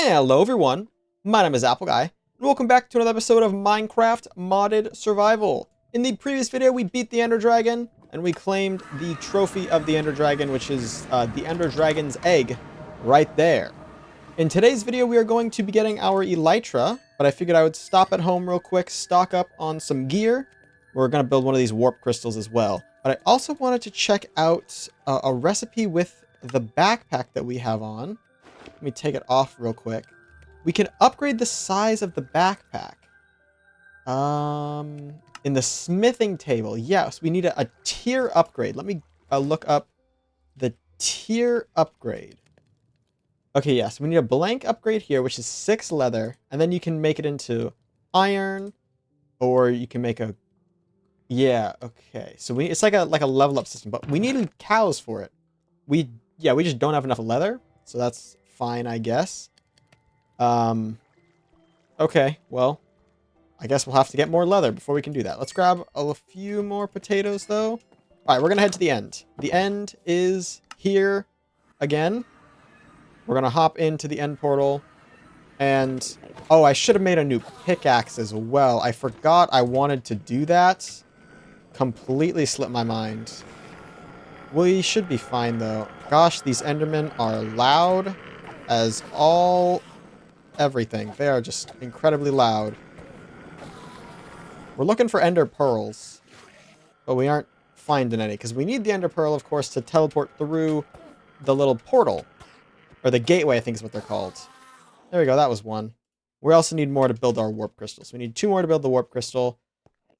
Hello everyone, my name is Appleguy, and welcome back to another episode of Minecraft Modded Survival. In the previous video, we beat the Ender Dragon, and we claimed the trophy of the Ender Dragon, which is the Ender Dragon's egg, right there. In today's video, we are going to be getting our Elytra, but I figured I would stop at home real quick, stock up on some gear. We're going to build one of these warp crystals as well. But I also wanted to check out a recipe with the backpack that we have on. Let me take it off real quick. We can upgrade the size of the backpack. In the smithing table. Yes, we need a tier upgrade. Let me look up the tier upgrade. Okay, yes, we need a blank upgrade here, which is 6 leather, and then you can make it into iron, or you can make a... Yeah, okay. So it's like a level up system, but we needed cows for it. We just don't have enough leather, so that's fine, I guess. Okay, well, I guess we'll have to get more leather before we can do that. Let's grab a few more potatoes, though. All right, we're going to head to the end. The end is here again. We're going to hop into the end portal. And, oh, I should have made a new pickaxe as well. I forgot I wanted to do that. Completely slipped my mind. We should be fine, though. Gosh, these Endermen are loud as all everything. They are just incredibly loud. We're looking for Ender Pearls, but we aren't finding any, because we need the Ender Pearl, of course, to teleport through the little portal. Or the gateway, I think is what they're called. There we go, that was one. We also need more to build our warp crystals. We need 2 more to build the warp crystal.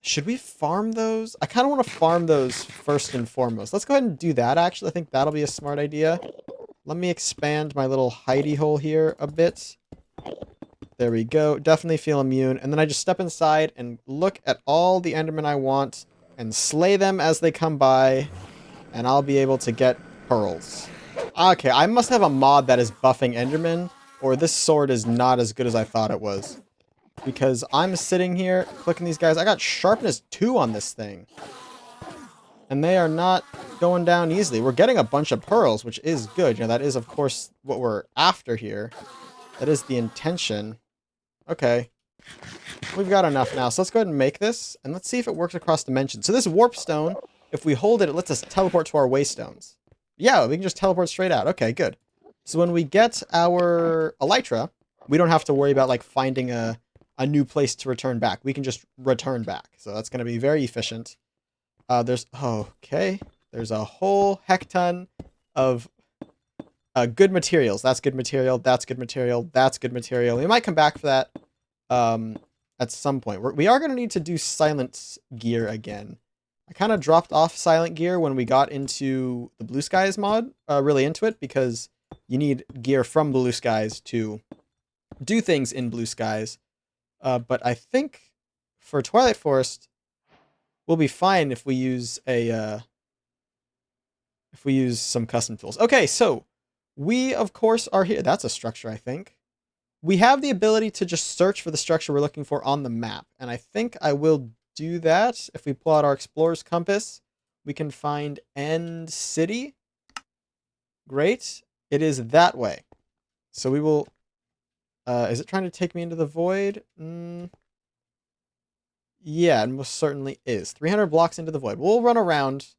Should we farm those? I kind of want to farm those first and foremost. Let's go ahead and do that, actually. I think that'll be a smart idea. Let me expand my little hidey hole here a bit. There we go. Definitely feel immune. And then I just step inside and look at all the Endermen I want and slay them as they come by. And I'll be able to get pearls. Okay, I must have a mod that is buffing Endermen, or this sword is not as good as I thought it was. Because I'm sitting here clicking these guys. I got sharpness 2 on this thing. And they are not going down easily. We're getting a bunch of pearls, which is good. You know, that is, of course, what we're after here. That is the intention. Okay. We've got enough now. So let's go ahead and make this. And let's see if it works across dimensions. So this warp stone, if we hold it, it lets us teleport to our waystones. Yeah, we can just teleport straight out. Okay, good. So when we get our Elytra, we don't have to worry about, like, finding a new place to return back. We can just return back. So that's going to be very efficient. There's a whole heck ton of good materials. That's good material. That's good material. That's good material. We might come back for that at some point. We are going to need to do silent gear again. I kind of dropped off silent gear when we got into the Blue Skies mod, really into it, because you need gear from Blue Skies to do things in Blue Skies. But I think for Twilight Forest, we'll be fine if we use some custom tools. Okay, so we of course are here. That's a structure, I think. We have the ability to just search for the structure we're looking for on the map, and I think I will do that. If we pull out our Explorer's Compass, we can find End City. Great. It is that way. So we will... is it trying to take me into the void? Yeah, it most certainly is. 300 blocks into the void. We'll run around.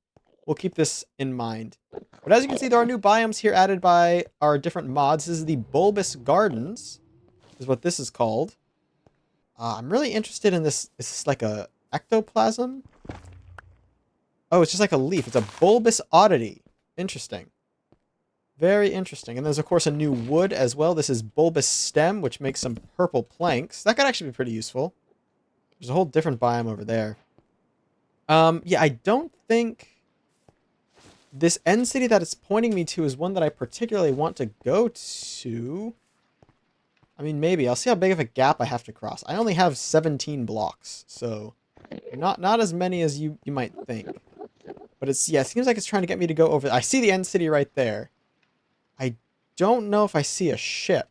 We'll keep this in mind. But as you can see, there are new biomes here added by our different mods. This is the Bulbous Gardens, is what this is called. I'm really interested in this. Is this like a ectoplasm? Oh, it's just like a leaf. It's a bulbous oddity. Interesting. Very interesting. And there's, of course, a new wood as well. This is bulbous stem, which makes some purple planks. That could actually be pretty useful. There's a whole different biome over there. Yeah, I don't think this end city that it's pointing me to is one that I particularly want to go to. I mean, maybe. I'll see how big of a gap I have to cross. I only have 17 blocks, so not as many as you might think. But it seems like it's trying to get me to go over. I see the end city right there. I don't know if I see a ship.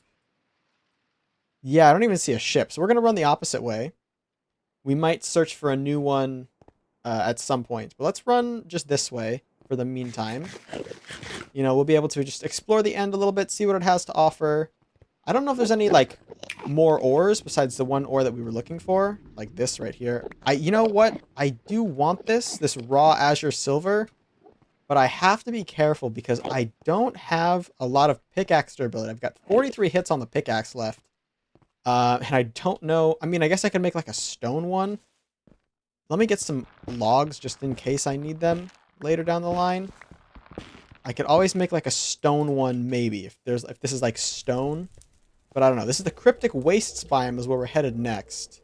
Yeah, I don't even see a ship. So we're going to run the opposite way. We might search for a new one at some point. But let's run just this way for the meantime. You know, we'll be able to just explore the end a little bit, see what it has to offer. I don't know if there's any, like, more ores besides the one ore that we were looking for. Like this right here. You know what? I do want this raw azure silver. But I have to be careful because I don't have a lot of pickaxe durability. I've got 43 hits on the pickaxe left. And I don't know. I mean, I guess I can make like a stone one. Let me get some logs just in case I need them later down the line. I could always make like a stone one maybe if this is like stone. But I don't know. This is the cryptic wastes biome is where we're headed next.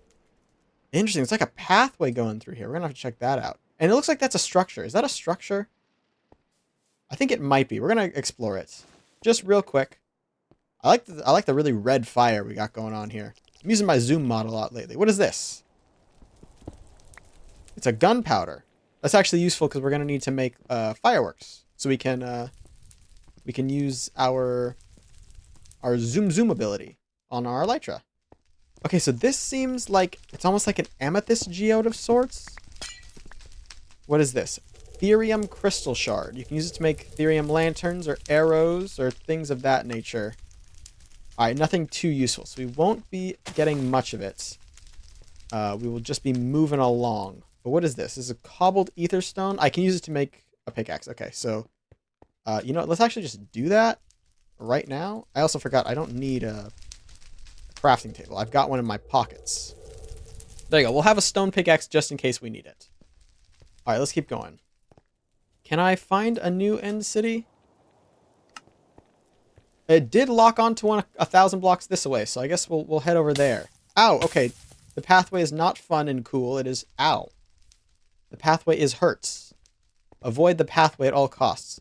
Interesting. It's like a pathway going through here. We're gonna have to check that out. And it looks like that's a structure. Is that a structure? I think it might be. We're gonna explore it. Just real quick. I like the really red fire we got going on here. I'm using my zoom mod a lot lately. What is this? It's a gunpowder. That's actually useful because we're gonna need to make fireworks. So we can use our zoom ability on our Elytra. Okay, so this seems like it's almost like an amethyst geode of sorts. What is this? Therium crystal shard. You can use it to make therium lanterns or arrows or things of that nature. Alright, nothing too useful, so we won't be getting much of it. We will just be moving along. But what is this? This is a cobbled ether stone. I can use it to make a pickaxe. Okay, so, you know what? Let's actually just do that right now. I also forgot I don't need a crafting table. I've got one in my pockets. There you go. We'll have a stone pickaxe just in case we need it. Alright, let's keep going. Can I find a new end city? It did lock onto 1,000 blocks this way, so I guess we'll head over there. Ow, okay. The pathway is not fun and cool. It is ow. The pathway is hurts. Avoid the pathway at all costs.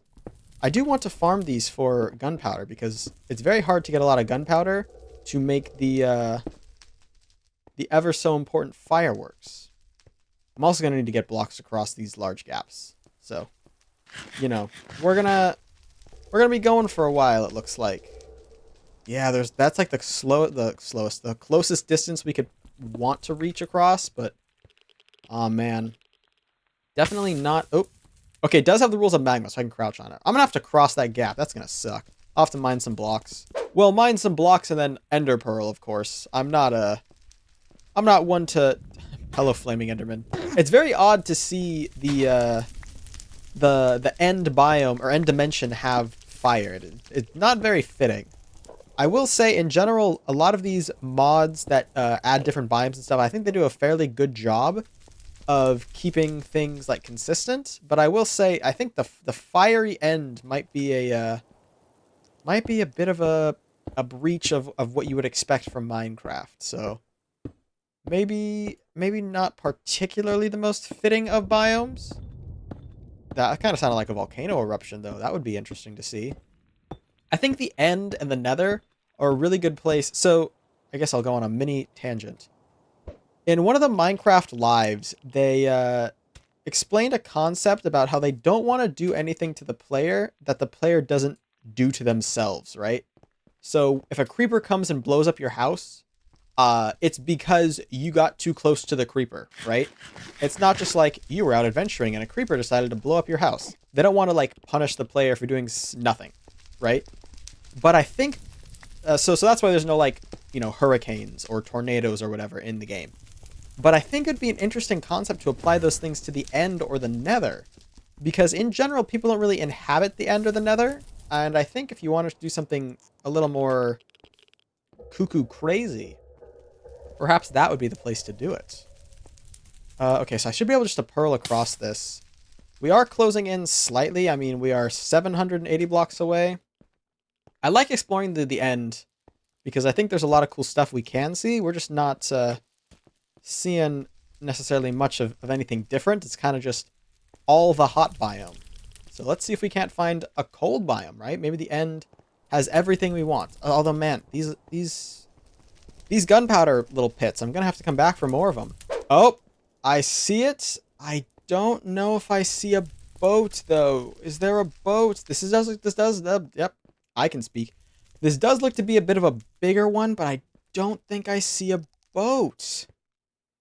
I do want to farm these for gunpowder because it's very hard to get a lot of gunpowder to make the ever so important fireworks. I'm also going to need to get blocks across these large gaps. So, you know, we're gonna be going for a while, it looks like. Yeah, that's like the closest distance we could want to reach across, but oh man. Definitely not. Oh. Okay, it does have the rules of magma, so I can crouch on it. I'm gonna have to cross that gap. That's gonna suck. I'll have to mine some blocks. Well, mine some blocks and then ender pearl, of course. I'm not one to hello flaming enderman. It's very odd to see the end biome or end dimension have fire. It's not very fitting. I will say in general, a lot of these mods that add different biomes and stuff, I think they do a fairly good job of keeping things like consistent. But I will say, I think the fiery end might be a bit of a breach of what you would expect from Minecraft. So maybe not particularly the most fitting of biomes. That kind of sounded like a volcano eruption, though. That would be interesting to see. I think the end and the nether are a really good place. So I guess I'll go on a mini tangent. In one of the Minecraft lives, they explained a concept about how they don't want to do anything to the player that the player doesn't do to themselves, right? So if a creeper comes and blows up your house, it's because you got too close to the creeper, right? It's not just like you were out adventuring and a creeper decided to blow up your house. They don't want to like punish the player for doing nothing, right? But I think so that's why there's no like, you know, hurricanes or tornadoes or whatever in the game. But I think it'd be an interesting concept to apply those things to the end or the nether, because in general people don't really inhabit the end or the nether, and I think if you wanted to do something a little more cuckoo crazy, perhaps that would be the place to do it. Okay, so I should be able just to pearl across this. We are closing in slightly. I mean, we are 780 blocks away. I like exploring the end because I think there's a lot of cool stuff we can see. We're just not seeing necessarily much of anything different. It's kind of just all the hot biome. So let's see if we can't find a cold biome, right? Maybe the end has everything we want. Although, man, these gunpowder little pits, I'm going to have to come back for more of them. Oh, I see it. I don't know if I see a boat, though. Is there a boat? Yep, I can speak. This does look to be a bit of a bigger one, but I don't think I see a boat.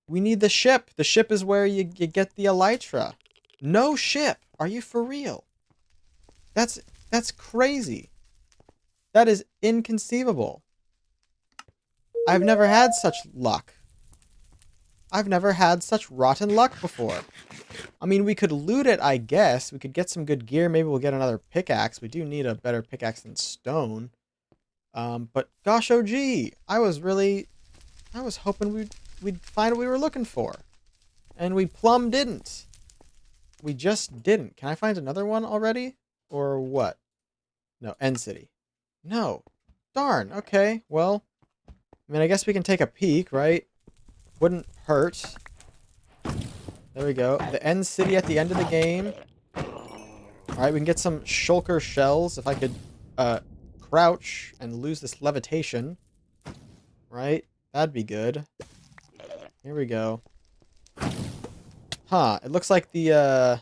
We need the ship. The ship is where you get the Elytra. No ship. Are you for real? That's crazy. That is inconceivable. I've never had such luck. I've never had such rotten luck before. I mean, we could loot it, I guess. We could get some good gear. Maybe we'll get another pickaxe. We do need a better pickaxe than stone. But gosh, oh gee, I was hoping we'd find what we were looking for. And we plumb didn't. We just didn't. Can I find another one already? Or what? No, End City. No. Darn, okay. Well, I mean, I guess we can take a peek, right? Wouldn't hurt. There we go. The End City at the end of the game. Alright, we can get some shulker shells. If I could crouch and lose this levitation. Right? That'd be good. Here we go. Huh. It looks like the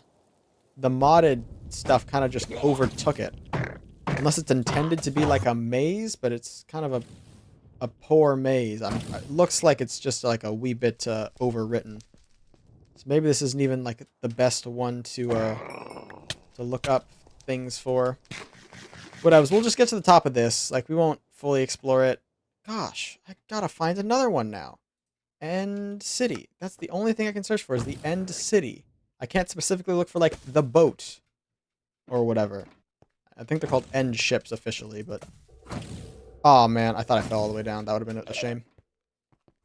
modded stuff kind of just overtook it. Unless it's intended to be like a maze, but it's kind of a poor maze. It looks like it's just like a wee bit overwritten. So maybe this isn't even like the best one to look up things for. Whatever. We'll just get to the top of this. Like, we won't fully explore it. Gosh, I gotta find another one now. End City. That's the only thing I can search for is the End City. I can't specifically look for, like, the boat. Or whatever. I think they're called End Ships officially, but... Oh man, I thought I fell all the way down. That would have been a shame.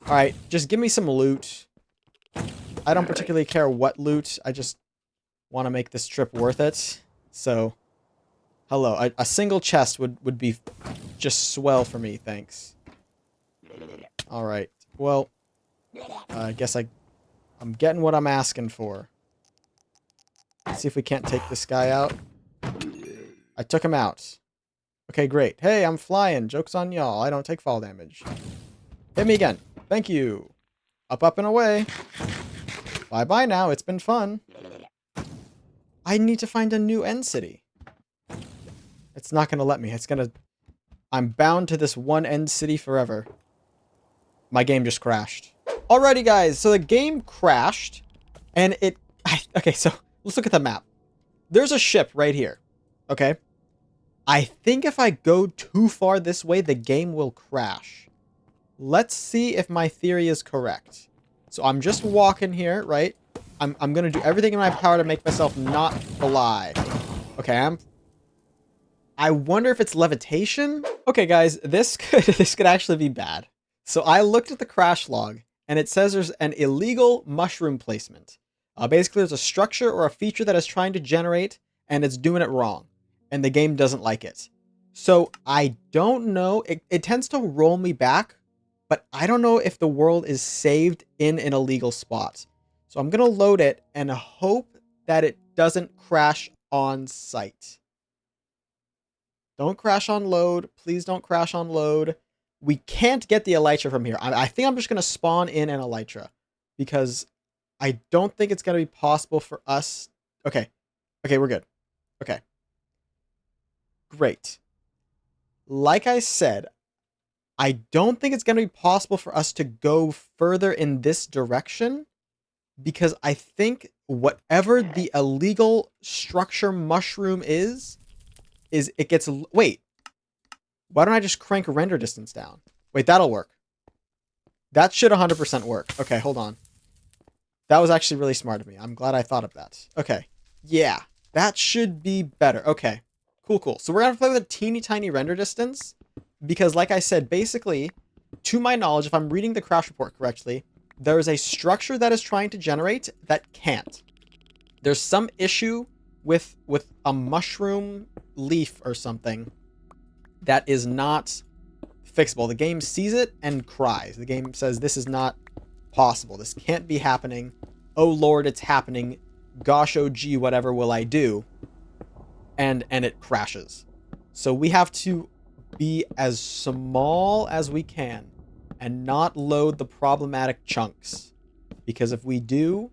Alright, just give me some loot. I don't particularly care what loot. I just want to make this trip worth it. So, hello. A single chest would be just swell for me, thanks. Alright, well, I guess I'm getting what I'm asking for. Let's see if we can't take this guy out. I took him out. Okay, great. Hey, I'm flying. Joke's on y'all. I don't take fall damage. Hit me again. Thank you. Up, up, and away. Bye-bye now. It's been fun. I need to find a new End City. It's not going to let me. I'm bound to this one End City forever. My game just crashed. Alrighty, guys. So the game crashed. And okay, so let's look at the map. There's a ship right here. Okay? I think if I go too far this way, the game will crash. Let's see if my theory is correct. So I'm just walking here, right? I'm going to do everything in my power to make myself not fly. Okay, I wonder if it's levitation? Okay, guys, this could actually be bad. So I looked at the crash log, and it says there's an illegal mushroom placement. Basically, there's a structure or a feature that is trying to generate, and it's doing it wrong. And the game doesn't like it. So I don't know. It tends to roll me back, but I don't know if the world is saved in an illegal spot. So I'm going to load it and hope that it doesn't crash on sight. Don't crash on load. Please don't crash on load. We can't get the Elytra from here. I think I'm just going to spawn in an Elytra because I don't think it's going to be possible for us. Okay. Okay, we're good. Okay. Great. Like I said, I don't think it's going to be possible for us to go further in this direction because I think whatever the illegal structure mushroom is it gets... Wait. Why don't I just crank render distance down? Wait, that'll work. That should 100% work. Okay, hold on. That was actually really smart of me. I'm glad I thought of that. Okay. Yeah. That should be better. Okay. Cool. So we're going to play with a teeny tiny render distance because like I said, basically, to my knowledge, if I'm reading the crash report correctly, there is a structure that is trying to generate that can't. There's some issue with a mushroom leaf or something that is not fixable. The game sees it and cries. The game says, this is not possible. This can't be happening. Oh Lord, it's happening. Gosh, oh gee, whatever will I do? And it crashes. So we have to be as small as we can and not load the problematic chunks. Because if we do,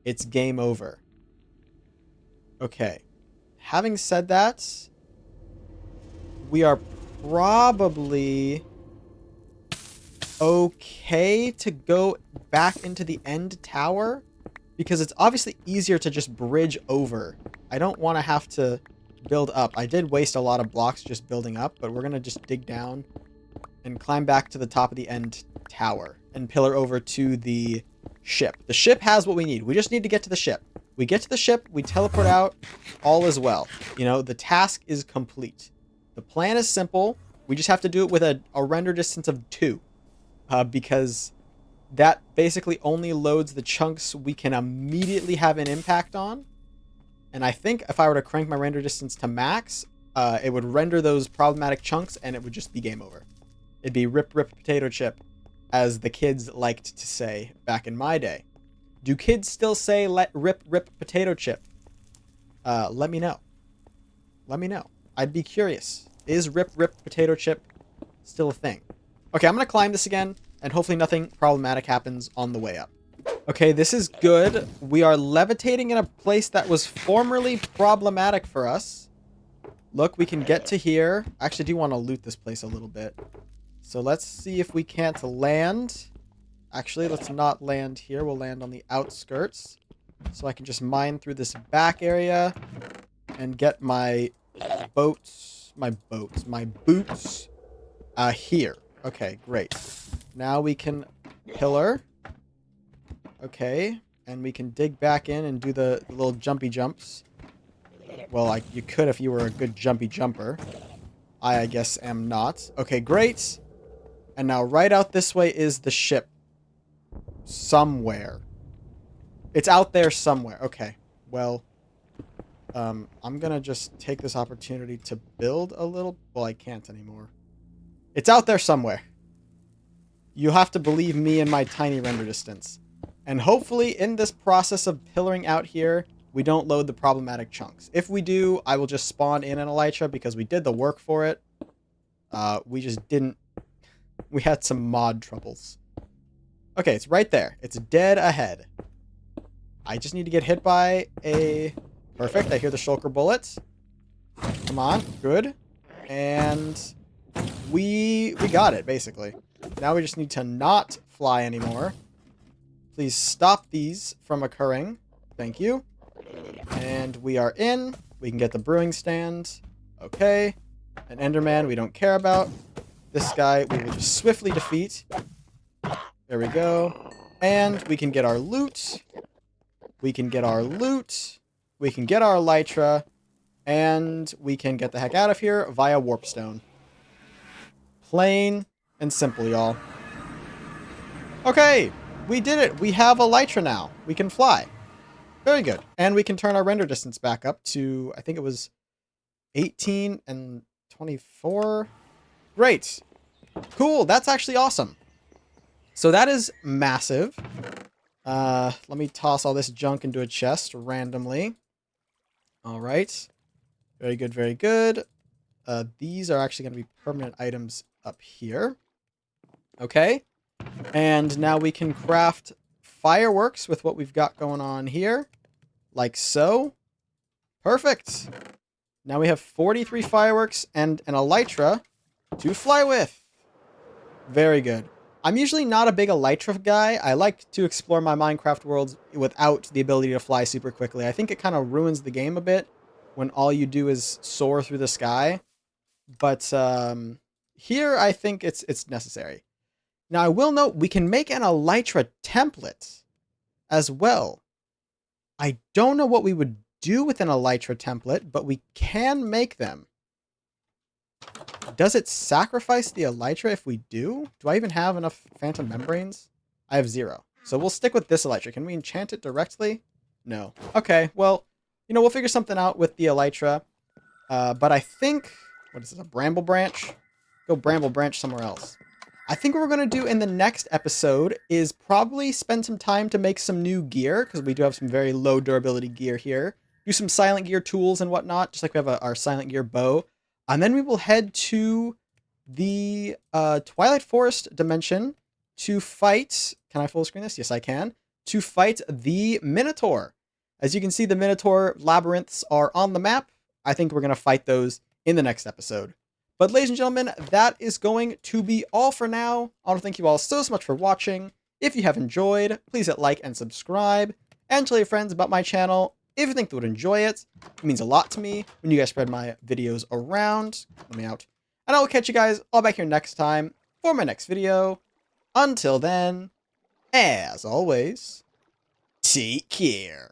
it's game over. Okay. Having said that, we are probably okay to go back into the end tower because it's obviously easier to just bridge over. I don't want to have to build up. I did waste a lot of blocks just building up, but we're going to just dig down and climb back to the top of the end tower and pillar over to the ship. The ship has what we need. We just need to get to the ship. We get to the ship, we teleport out, all is well. You know, the task is complete. The plan is simple. We just have to do it with a render distance of 2. Because that basically only loads the chunks we can immediately have an impact on. And I think if I were to crank my render distance to max, it would render those problematic chunks and it would just be game over. It'd be rip, rip, potato chip, as the kids liked to say back in my day. Do kids still say rip, rip, potato chip? Let me know. Let me know. I'd be curious. Is rip, rip, potato chip still a thing? Okay, I'm going to climb this again, and hopefully nothing problematic happens on the way up. Okay, this is good. We are levitating in a place that was formerly problematic for us. Look, we can get to here. I actually do want to loot this place a little bit. So let's see if we can't land. Actually, let's not land here. We'll land on the outskirts. So I can just mine through this back area and get my boots here. Okay, great. Now we can pillar. Okay, and we can dig back in and do the little jumpy jumps. Well, you could if you were a good jumpy jumper. I guess am not. Okay, great. And now right out this way is the ship. Somewhere. It's out there somewhere. Okay, well, I'm gonna just take this opportunity to build a little... Well, I can't anymore. It's out there somewhere. You have to believe me and my tiny render distance. And hopefully in this process of pillaring out here, we don't load the problematic chunks. If we do, I will just spawn in an Elytra because we did the work for it. We just didn't... We had some mod troubles. Okay, it's right there. It's dead ahead. I just need to get hit by a... Perfect, I hear the shulker bullets. Come on, good. And we got it, basically. Now we just need to not fly anymore. Please stop these from occurring. Thank you. And we are in. We can get the brewing stand. Okay. An Enderman we don't care about. This guy we will just swiftly defeat. There we go. And we can get our loot. We can get our loot. We can get our Elytra. And we can get the heck out of here via warpstone. Plain and simple, y'all. Okay, we did it. We have a Elytra now. We can fly. Very good. And we can turn our render distance back up to, I think it was 18 and 24. Great. Cool. That's actually awesome. So that is massive. Let me toss all this junk into a chest randomly. All right. Very good, very good. These are actually going to be permanent items up here. Okay. And now we can craft fireworks with what we've got going on here. Like so. Perfect. Now we have 43 fireworks and an Elytra to fly with. Very good. I'm usually not a big Elytra guy. I like to explore my Minecraft worlds without the ability to fly super quickly. I think it kind of ruins the game a bit when all you do is soar through the sky. But here I think it's necessary. Now I will note we can make an Elytra template as well. I don't know what we would do with an Elytra template, but we can make them. Does it sacrifice the Elytra if we do? Do I even have enough phantom membranes? I have 0. So we'll stick with this Elytra. Can we enchant it directly? No. Okay, well, you know, we'll figure something out with the Elytra. But I think... What is this, a bramble branch? Go bramble branch somewhere else. I think what we're going to do in the next episode is probably spend some time to make some new gear, because we do have some very low durability gear here. Do some silent gear tools and whatnot, just like we have our silent gear bow. And then we will head to the Twilight Forest dimension to fight... Can I full screen this? Yes, I can. To fight the Minotaur. As you can see, the Minotaur labyrinths are on the map. I think we're going to fight those in the next episode. But ladies and gentlemen, that is going to be all for now. I want to thank you all so much for watching. If you have enjoyed, please hit like and subscribe. And tell your friends about my channel if you think they would enjoy it. It means a lot to me when you guys spread my videos around. Let me out. And I will catch you guys all back here next time. for my next video. Until then, as always, take care.